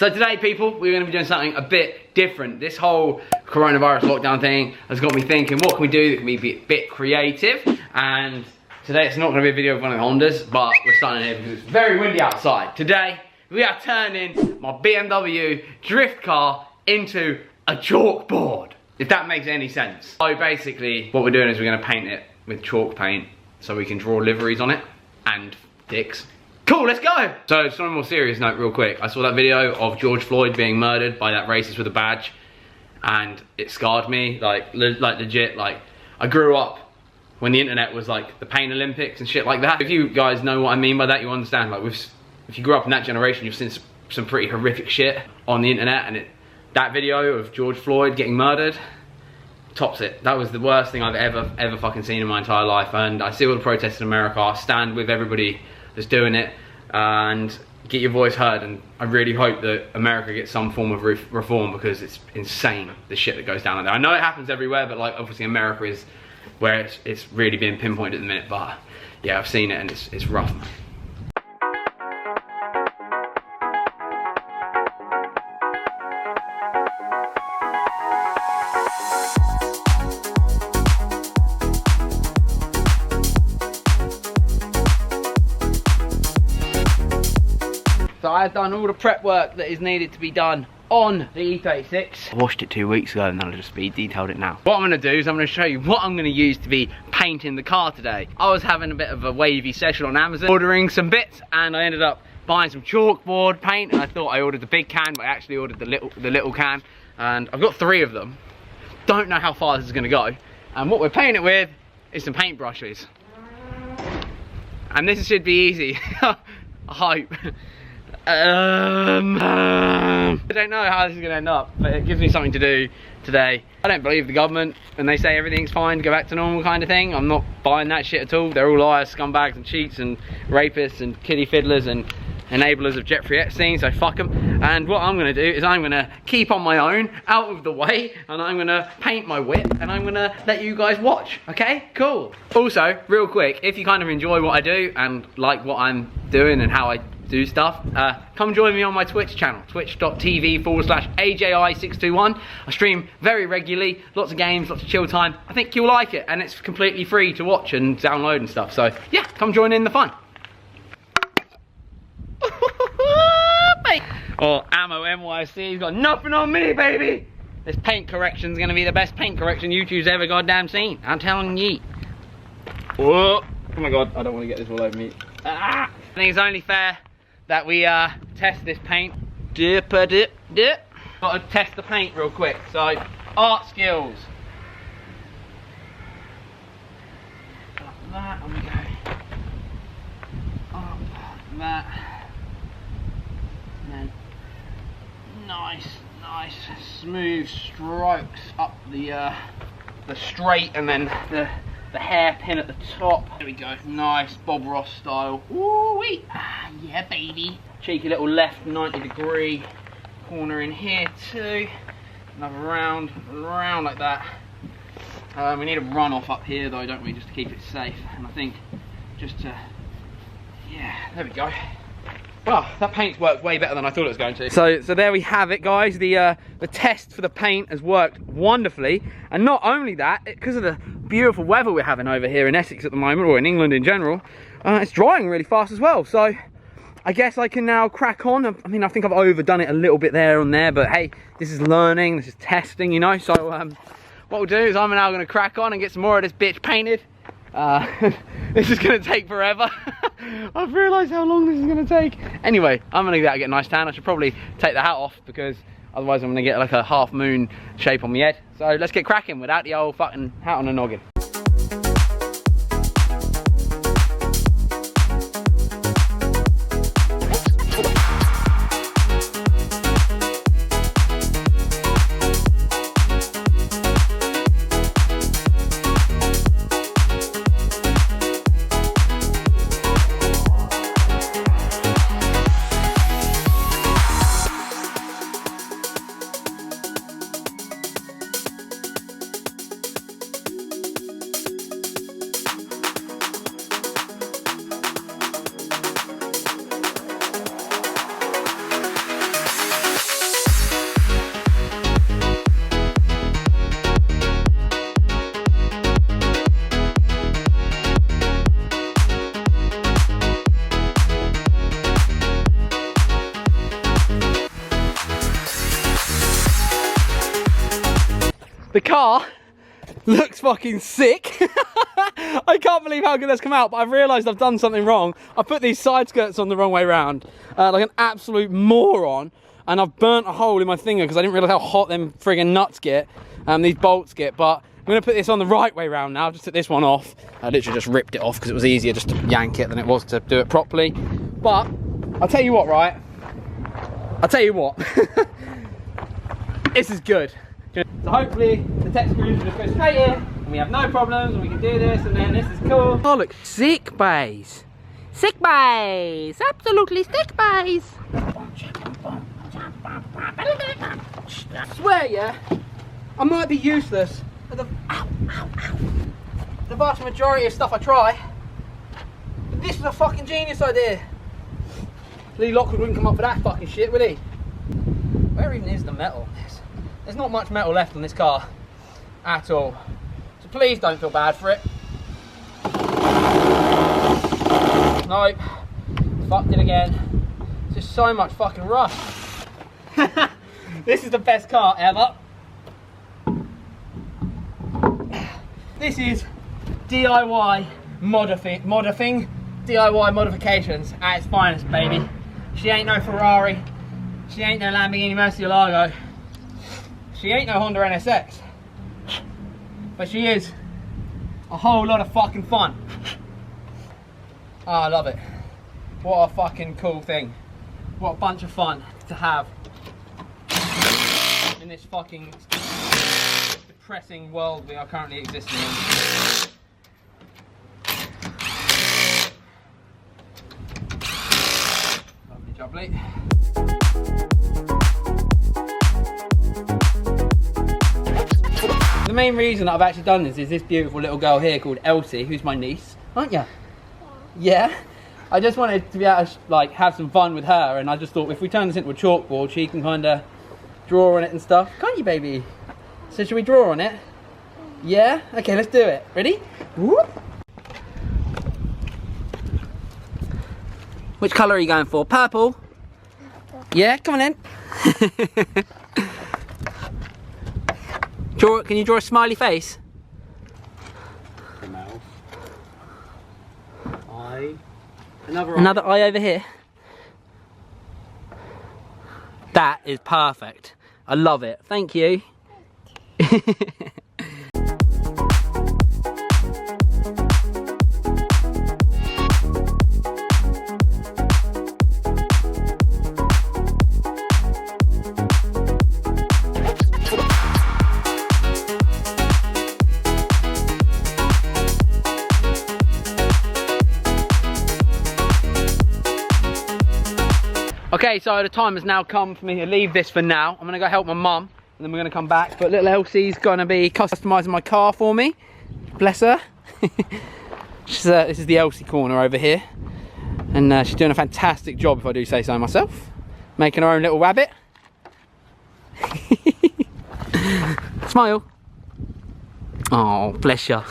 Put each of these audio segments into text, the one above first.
So today, people, we're going to be doing something a bit different. This whole coronavirus lockdown thing has got me thinking, what can we do that can be a bit creative? And today it's not going to be a video of one of the Hondas, but we're starting here because it's very windy outside. Today, we are turning my BMW drift car into a chalkboard, if that makes any sense. So basically, what we're doing is we're going to paint it with chalk paint so we can draw liveries on it and dicks. Cool, let's go! So, just on a more serious note real quick, I saw that video of George Floyd being murdered by that racist with a badge, and it scarred me, like legit. Like, I grew up when the internet was like the Paint Olympics and shit like that. If you guys know what I mean by that, you understand. Like, if you grew up in that generation, you've seen some pretty horrific shit on the internet, and that video of George Floyd getting murdered tops it. That was the worst thing I've ever fucking seen in my entire life, and I see all the protests in America. I stand with everybody that's doing it and get your voice heard, and I really hope that America gets some form of reform, because it's insane the shit that goes down there. I know it happens everywhere, but like obviously America is where it's really being pinpointed at the minute. But yeah, I've seen it and it's rough, man. So I've done all the prep work that is needed to be done on the E36. I washed it 2 weeks ago and then I just speed detailed it now. What I'm going to do is I'm going to show you what I'm going to use to be painting the car today. I was having a bit of a wavy session on Amazon, ordering some bits, and I ended up buying some chalkboard paint, and I thought I ordered the big can, but I actually ordered the little can, and I've got 3 of them. Don't know how far this is going to go, and what we're painting it with is some paint brushes. And this should be easy. I hope. I don't know how this is going to end up, but it gives me something to do today. I don't believe the government when they say everything's fine, go back to normal kind of thing. I'm not buying that shit at all. They're all liars, scumbags and cheats and rapists and kiddie fiddlers and enablers of Jeffrey Epstein, so fuck them. And what I'm going to do is I'm going to keep on my own, out of the way, and I'm going to paint my whip, and I'm going to let you guys watch, okay? Cool. Also, real quick, if you kind of enjoy what I do and like what I'm doing and how I do stuff, come join me on my Twitch channel, twitch.tv/AJI621. I stream very regularly, lots of games, lots of chill time. I think you'll like it, and it's completely free to watch and download and stuff, so yeah, come join in the fun. Or Ammo NYC, he's got nothing on me, baby. This paint correction's gonna be the best paint correction YouTube's ever goddamn seen, I'm telling ye. Whoa. Oh my god, I don't want to get this all over me. I think it's only fair that we test this paint. Gotta test the paint real quick. So, art skills. Like that, and we go up like that. And then nice smooth strokes up the straight, and then the hairpin at the top. There we go, nice Bob Ross style. Ooh-wee. Ah, yeah, baby. Cheeky little left 90-degree corner in here too. Another round like that. We need a runoff up here though, don't we, just to keep it safe. And I think just to, yeah, there we go. Well, that paint's worked way better than I thought it was going to. So there we have it, guys. The test for the paint has worked wonderfully, and not only that, because of the beautiful weather we're having over here in Essex at the moment, or in England in general, it's drying really fast as well. So I guess I can now crack on. I mean, I think I've overdone it a little bit there and there, but hey, this is learning, this is testing, you know. So what we'll do is I'm now going to crack on and get some more of this bitch painted. This is going to take forever. I've realised how long this is going to take. Anyway, I'm going to get a nice tan. I should probably take the hat off, because otherwise I'm going to get like a half moon shape on my head. So let's get cracking without the old fucking hat on the noggin. The car looks fucking sick. I can't believe how good that's come out, but I've realised I've done something wrong. I put these side skirts on the wrong way round, like an absolute moron, and I've burnt a hole in my finger because I didn't realise how hot them friggin' nuts get, these bolts get, but I'm going to put this on the right way round now. I just took this one off. I literally just ripped it off because it was easier just to yank it than it was to do it properly. But I'll tell you what, right? I'll tell you what. This is good. So hopefully the tech screws will just go straight in and we have no problems and we can do this and then this is cool. Oh look, sick bays. Sick bays. Absolutely sick bays. I swear, yeah, I might be useless. The vast majority of stuff I try, but this was a fucking genius idea. Lee Lockwood wouldn't come up for that fucking shit, would he? Where even is the metal? There's not much metal left on this car at all, so please don't feel bad for it. Nope, fucked it again. It's just so much fucking rust. This is the best car ever. This is DIY modding, DIY modifications at its finest, baby. She ain't no Ferrari, she ain't no Lamborghini Murcielago, she ain't no Honda NSX, but she is a whole lot of fucking fun. Oh, I love it. What a fucking cool thing. What a bunch of fun to have in this fucking depressing world we are currently existing in. Lovely jubbly. The main reason that I've actually done this is this beautiful little girl here called Elsie, who's my niece, aren't you? Yeah. I just wanted to be able to like have some fun with her, and I just thought if we turn this into a chalkboard, she can kind of draw on it and stuff. Can't you, baby? So should we draw on it? Yeah? Okay, let's do it. Ready? Whoop. Which colour are you going for? Purple? Yeah, come on in. Can you draw a smiley face? The mouth. Eye. Another eye over here. That is perfect. I love it. Thank you. Okay, so the time has now come for me to leave this for now. I'm gonna go help my mum and then we're gonna come back. But little Elsie's gonna be customising my car for me. Bless her. This is the Elsie corner over here. And she's doing a fantastic job, if I do say so myself. Making her own little rabbit. Smile. Oh, bless you.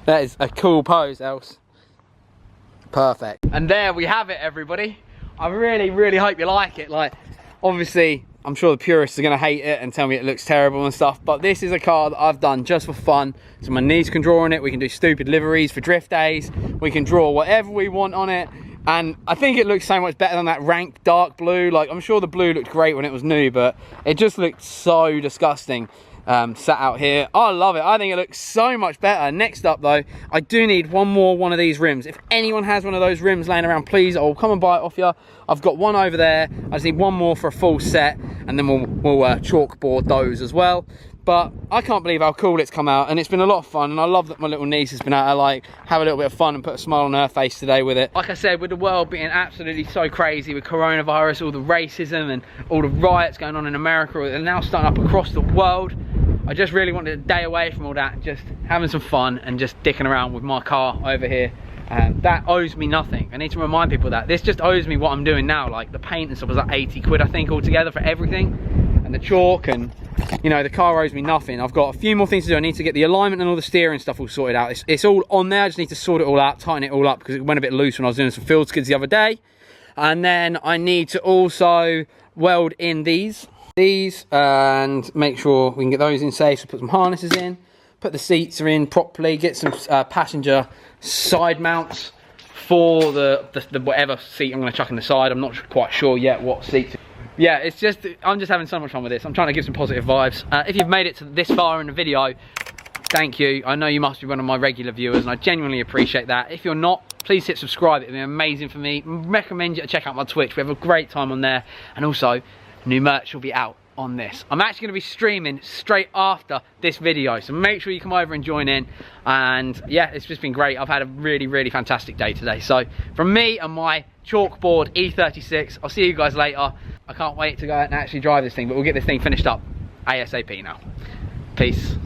That is a cool pose, Else. Perfect. And there we have it, everybody. I really hope you like it. Like, obviously, I'm sure the purists are gonna hate it and tell me it looks terrible and stuff, but this is a car that I've done just for fun. So my niece can draw on it, we can do stupid liveries for drift days, we can draw whatever we want on it, and I think it looks so much better than that rank dark blue. Like, I'm sure the blue looked great when it was new, but it just looked so disgusting. Sat out here. I love it. I think it looks so much better. Next up though, I do need one of these rims. If anyone has one of those rims laying around, please, I'll come and buy it off you. I've got one over there. I just need one more for a full set, and then we'll chalkboard those as well. But I can't believe how cool it's come out, and it's been a lot of fun, and I love that my little niece has been able to like have a little bit of fun and put a smile on her face today with it. Like I said, with the world being absolutely so crazy with coronavirus, all the racism and all the riots going on in America, they're now starting up across the world. I just really wanted a day away from all that, just having some fun and just dicking around with my car over here. That owes me nothing. I need to remind people that this just owes me what I'm doing now. Like the paint and stuff was like 80 quid I think altogether for everything, and the chalk, and you know, the car owes me nothing. I've got a few more things to do. I need to get the alignment and all the steering stuff all sorted out. It's all on there. I just need to sort it all out, tighten it all up, because it went a bit loose when I was doing some field skids the other day. And then I need to also weld in these these and make sure we can get those in safe. So put some harnesses in, put the seats in properly, get some passenger side mounts for the whatever seat I'm going to chuck in the side. I'm not quite sure yet what seat. Yeah, it's just, I'm just having so much fun with this. I'm trying to give some positive vibes. If you've made it to this far in the video, thank you. I know you must be one of my regular viewers and I genuinely appreciate that. If you're not, please hit subscribe. It'd be amazing for me. Recommend you to check out my Twitch. We have a great time on there. And also, new merch will be out on this. I'm actually going to be streaming straight after this video, so make sure you come over and join in. And yeah, it's just been great. I've had a really fantastic day today. So from me and my Chalkboard E36, I'll see you guys later. I can't wait to go out and actually drive this thing, but we'll get this thing finished up ASAP now. Peace.